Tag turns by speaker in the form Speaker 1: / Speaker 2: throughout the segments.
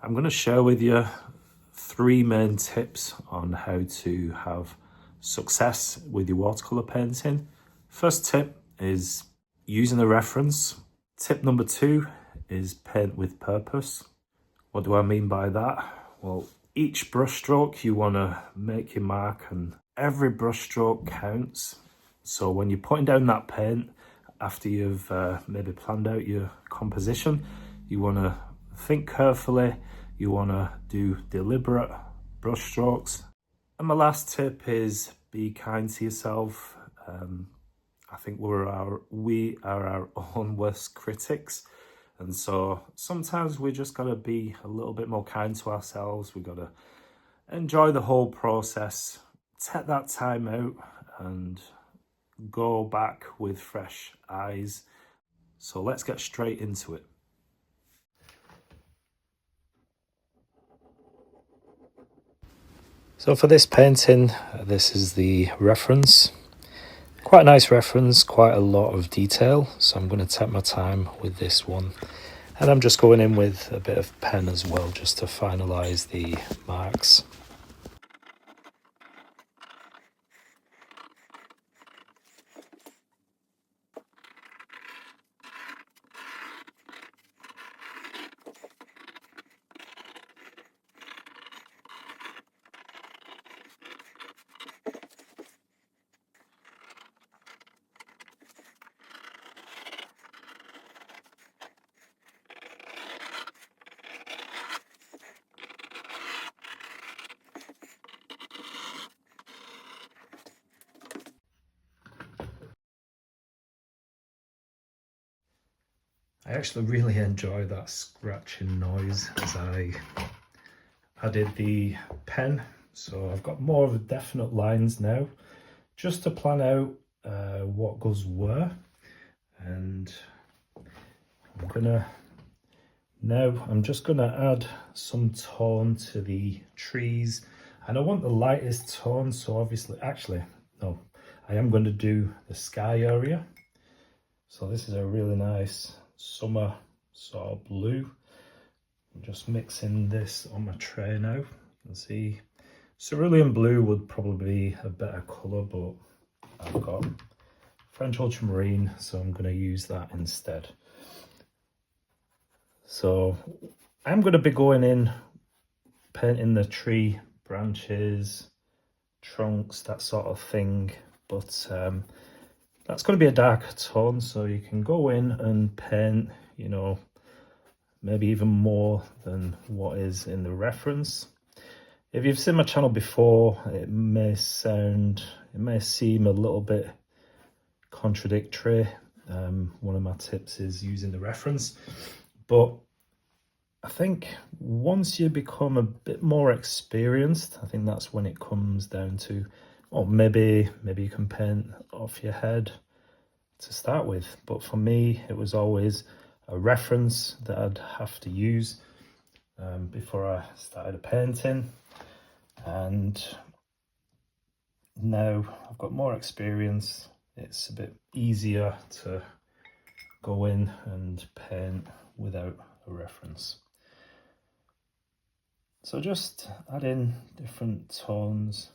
Speaker 1: I'm going to share with you 3 main tips on how to have success with your watercolor painting. First tip is using a reference. Tip number 2 is paint with purpose. What do I mean by that? Well, each brush stroke you want to make your mark, and every brush stroke counts. So when you're putting down that paint, after you've maybe planned out your composition, you want to think carefully, you want to do deliberate brush strokes. And my last tip is be kind to yourself. I think we are our own worst critics. And so sometimes we just got to be a little bit more kind to ourselves. We got to enjoy the whole process, take that time out and go back with fresh eyes. So let's get straight into it. So for this painting, this is the reference. Quite a nice reference, quite a lot of detail. So I'm going to take my time with this one. And I'm just going in with a bit of pen as well, just to finalise the marks. I actually really enjoy that scratching noise as I added the pen. So I've got more of a definite lines now, just to plan out what goes where. And I'm just gonna add some tone to the trees. And I want the lightest tone, so obviously, I am going to do the sky area. So this is a really nice summer sort of blue. I'm just mixing this on my tray now. You can see cerulean blue would probably be a better colour, but I've got French ultramarine, so I'm going to use that instead. So I'm going to be going in, painting the tree branches, trunks, that sort of thing, but that's going to be a darker tone, so you can go in and paint, you know, maybe even more than what is in the reference. If you've seen my channel before, it may seem a little bit contradictory. One of my tips is using the reference, but I think once you become a bit more experienced, I think that's when it comes down to, or maybe you can paint off your head to start with. But for me, it was always a reference that I'd have to use before I started a painting. And now I've got more experience, it's a bit easier to go in and paint without a reference. So just add in different tones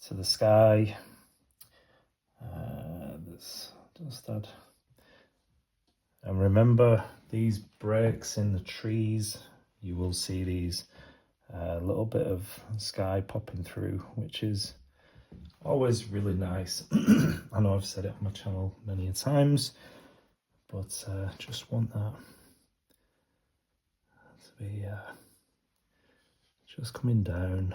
Speaker 1: to the sky. Just add, and remember these breaks in the trees, you will see these little bit of sky popping through, which is always really nice. I know I've said it on my channel many times, but just want that to be just coming down.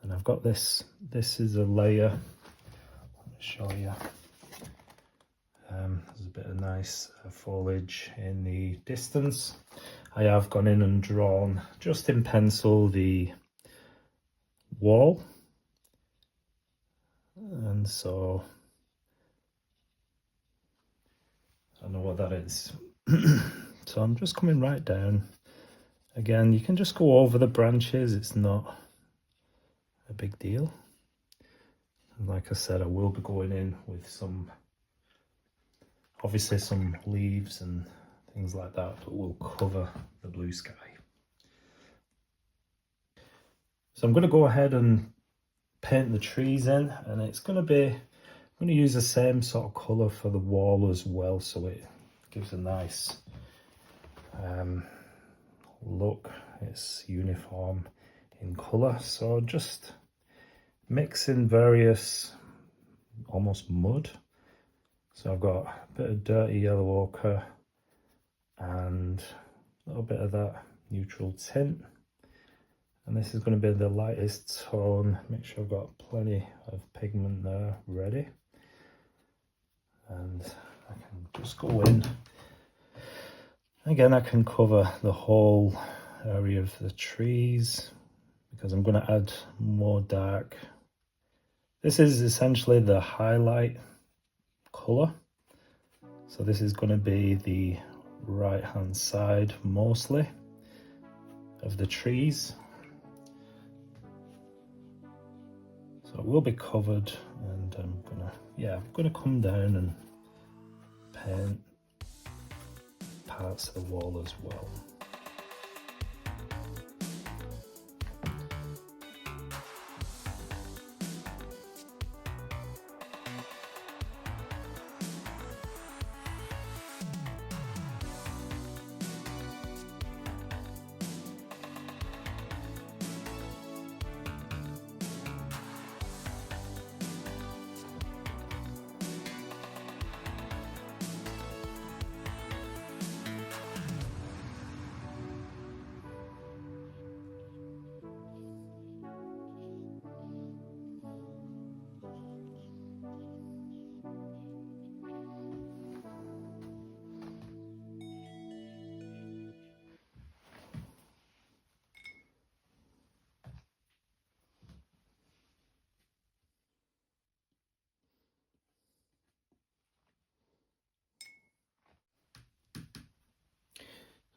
Speaker 1: And I've got this is a layer, let me show you. There's a bit of nice foliage in the distance. I have gone in and drawn, just in pencil, the wall. And so, I know what that is. So I'm just coming right down. Again, you can just go over the branches, it's not a big deal. And like I said, I will be going in with some, obviously some leaves and things like that will cover the blue sky. So I'm going to go ahead and paint the trees in, and I'm going to use the same sort of colour for the wall as well, so it gives a nice look. It's uniform in colour, so just mix in various almost mud. So I've got a bit of dirty yellow ochre and a little bit of that neutral tint, and this is going to be the lightest tone. Make sure I've got plenty of pigment there ready, and I can just go in. Again, I can cover the whole area of the trees because I'm going to add more dark. This is essentially the highlight colour. So this is going to be the right hand side mostly of the trees. So it will be covered, and I'm gonna come down and paint parts of the wall as well.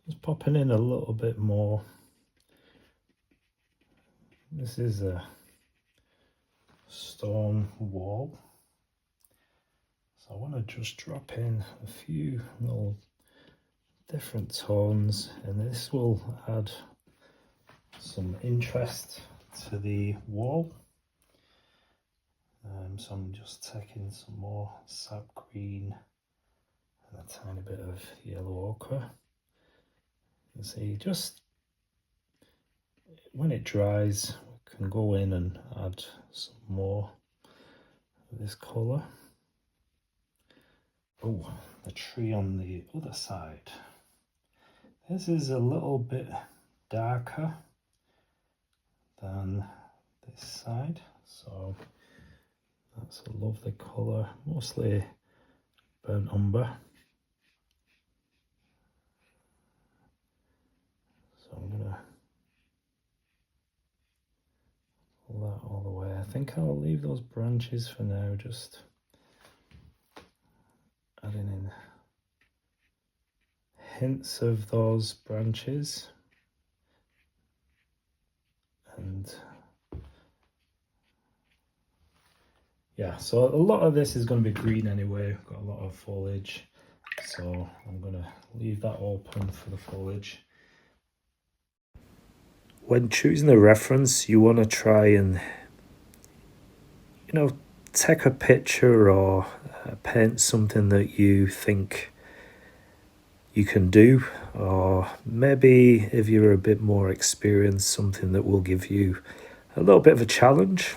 Speaker 1: Just popping in a little bit more. This is a stone wall, so I want to just drop in a few little different tones, and this will add some interest to the wall. So I'm just taking some more sap green and a tiny bit of yellow ochre. You see, just when it dries, we can go in and add some more of this colour. Oh, the tree on the other side. This is a little bit darker than this side, so that's a lovely colour, mostly burnt umber. So I'm going to pull that all the way. I think I'll leave those branches for now, just adding in hints of those branches. And yeah, so a lot of this is going to be green anyway. We've got a lot of foliage, so I'm going to leave that open for the foliage. When choosing a reference, you want to try and, take a picture or paint something that you think you can do, or maybe if you're a bit more experienced, something that will give you a little bit of a challenge.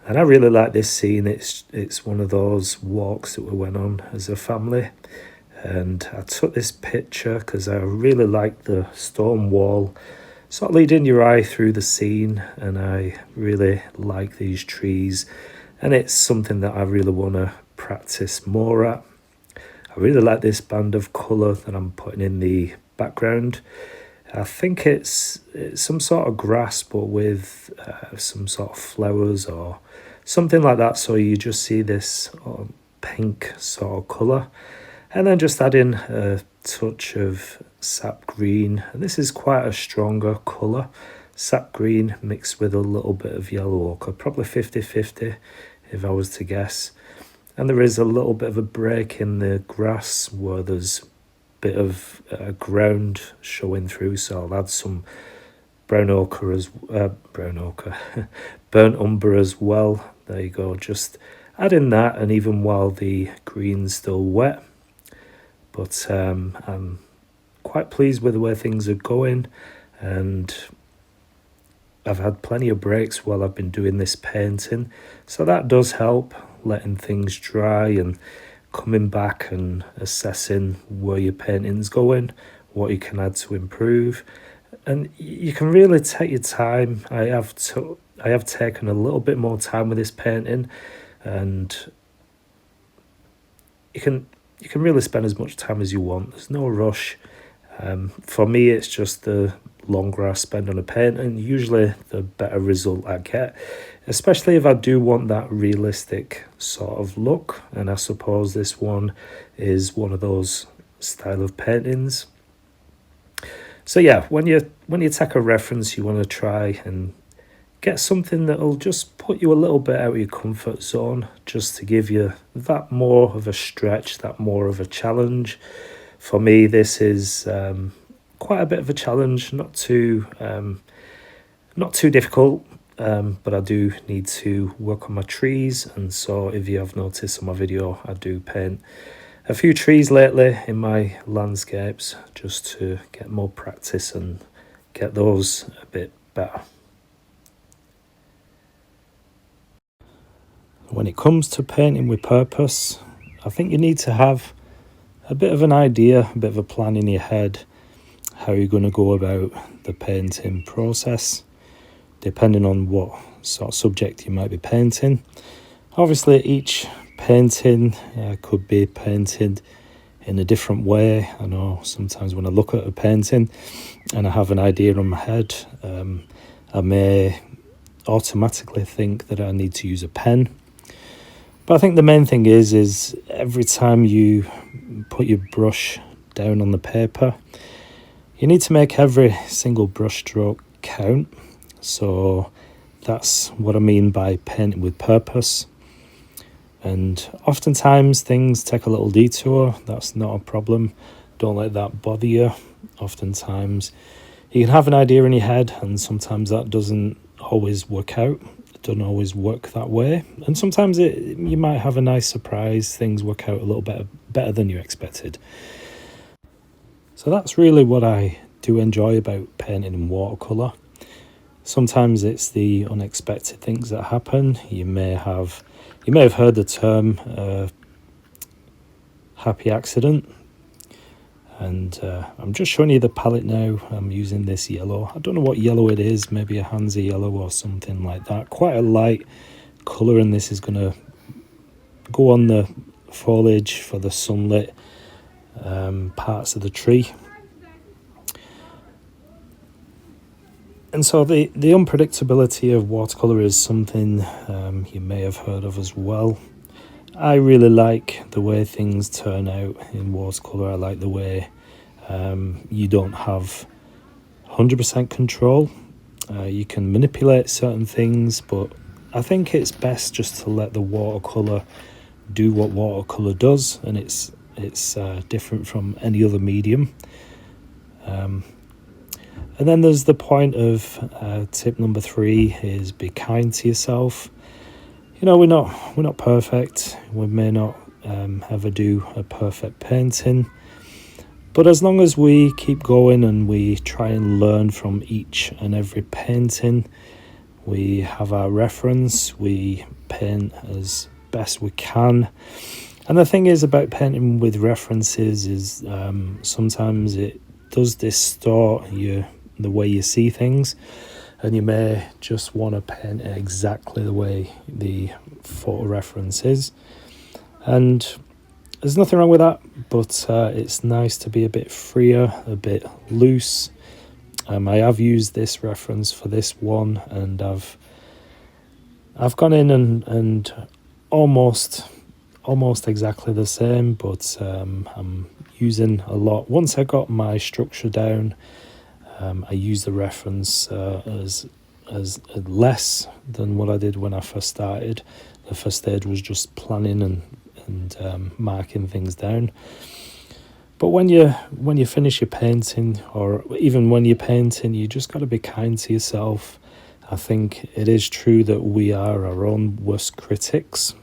Speaker 1: And I really like this scene. It's one of those walks that we went on as a family, and I took this picture because I really like the stone wall sort of leading your eye through the scene, and I really like these trees, and it's something that I really want to practice more at. I really like this band of colour that I'm putting in the background. I think it's some sort of grass, but with some sort of flowers or something like that. So you just see this pink sort of colour. And then just add in a touch of sap green. And this is quite a stronger colour. Sap green mixed with a little bit of yellow ochre. Probably 50-50 if I was to guess. and there is a little bit of a break in the grass where there's a bit of ground showing through, so I'll add some burnt umber as well. There you go, just adding that, and even while the green's still wet. But I'm quite pleased with the way things are going, and I've had plenty of breaks while I've been doing this painting, so that does help, letting things dry and coming back and assessing where your painting's going, what you can add to improve. And you can really take your time. I have taken a little bit more time with this painting, and you can really spend as much time as you want. There's no rush. For me, it's just the longer I spend on a painting, usually the better result I get, especially if I do want that realistic sort of look, and I suppose this one is one of those style of paintings. So yeah, when you take a reference, you want to try and get something that'll just put you a little bit out of your comfort zone, just to give you that more of a stretch, that more of a challenge. For me, this is quite a bit of a challenge, not too difficult, but I do need to work on my trees. And so if you have noticed on my video, I do paint a few trees lately in my landscapes, just to get more practice and get those a bit better. When it comes to painting with purpose, I think you need to have a bit of an idea, a bit of a plan in your head, how you're going to go about the painting process, depending on what sort of subject you might be painting. Obviously, each painting could be painted in a different way. I know sometimes when I look at a painting and I have an idea in my head, I may automatically think that I need to use a pen. But I think the main thing is every time you put your brush down on the paper, you need to make every single brush stroke count. So that's what I mean by painting with purpose. And oftentimes things take a little detour. That's not a problem. Don't let that bother you. Oftentimes you can have an idea in your head, and sometimes that doesn't always work out. It doesn't always work that way. And sometimes you might have a nice surprise. Things work out a little better than you expected. So that's really what I do enjoy about painting in watercolor. Sometimes it's the unexpected things that happen. You may have heard the term happy accident. And I'm just showing you the palette now. I'm using this yellow. I don't know what yellow it is, maybe a Hansa yellow or something like that. Quite a light colour, and this is going to go on the foliage for the sunlit parts of the tree. And so the unpredictability of watercolour is something you may have heard of as well. I really like the way things turn out in watercolour. I like the way you don't have 100% control. You can manipulate certain things, but I think it's best just to let the watercolour do what watercolour does, and it's different from any other medium. And then there's the point of tip number 3 is be kind to yourself. You know, we're not perfect. We may not ever do a perfect painting, but as long as we keep going and we try and learn from each and every painting, we have our reference, we paint as best we can. And the thing is about painting with references is sometimes it does distort the way you see things, and you may just want to paint it exactly the way the photo reference is. And there's nothing wrong with that, but it's nice to be a bit freer, a bit loose. I have used this reference for this one, and I've gone in and almost exactly the same, but I'm using a lot. Once I got my structure down, I use the reference as less than what I did when I first started. The first stage was just planning and and marking things down. But when you finish your painting, or even when you're painting, you just got to be kind to yourself. I think it is true that we are our own worst critics.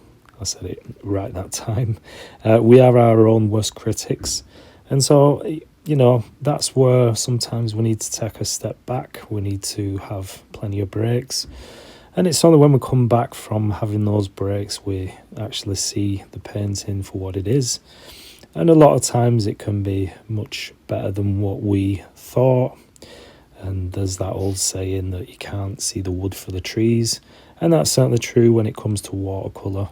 Speaker 1: I said it right that time. We are our own worst critics. And so, that's where sometimes we need to take a step back. We need to have plenty of breaks. And it's only when we come back from having those breaks we actually see the painting for what it is. And a lot of times it can be much better than what we thought. And there's that old saying that you can't see the wood for the trees. And that's certainly true when it comes to watercolour.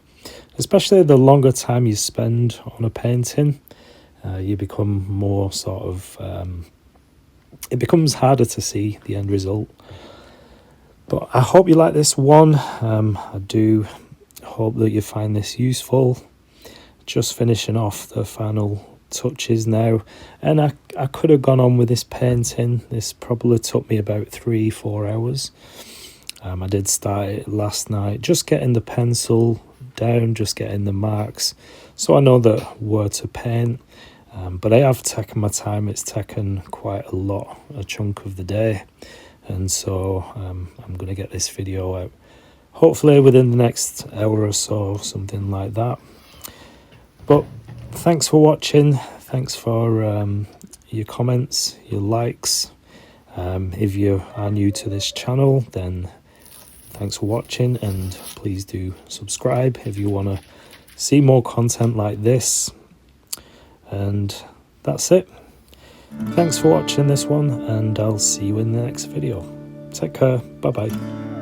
Speaker 1: Especially the longer time you spend on a painting, you become more sort of... it becomes harder to see the end result. But I hope you like this one. I do hope that you find this useful. Just finishing off the final touches now, and I could have gone on with this painting. This probably took me about 3-4 hours. I did start it last night, just getting the pencil down, just getting the marks, so I know that where to paint. But I have taken my time. It's taken quite a chunk of the day, and so I'm going to get this video out hopefully within the next hour or so, something like that. But thanks for watching. Thanks for your comments, your likes. If you are new to this channel, then thanks for watching, and please do subscribe if you want to see more content like this. And that's it. Thanks for watching this one, and I'll see you in the next video. Take care. Bye bye.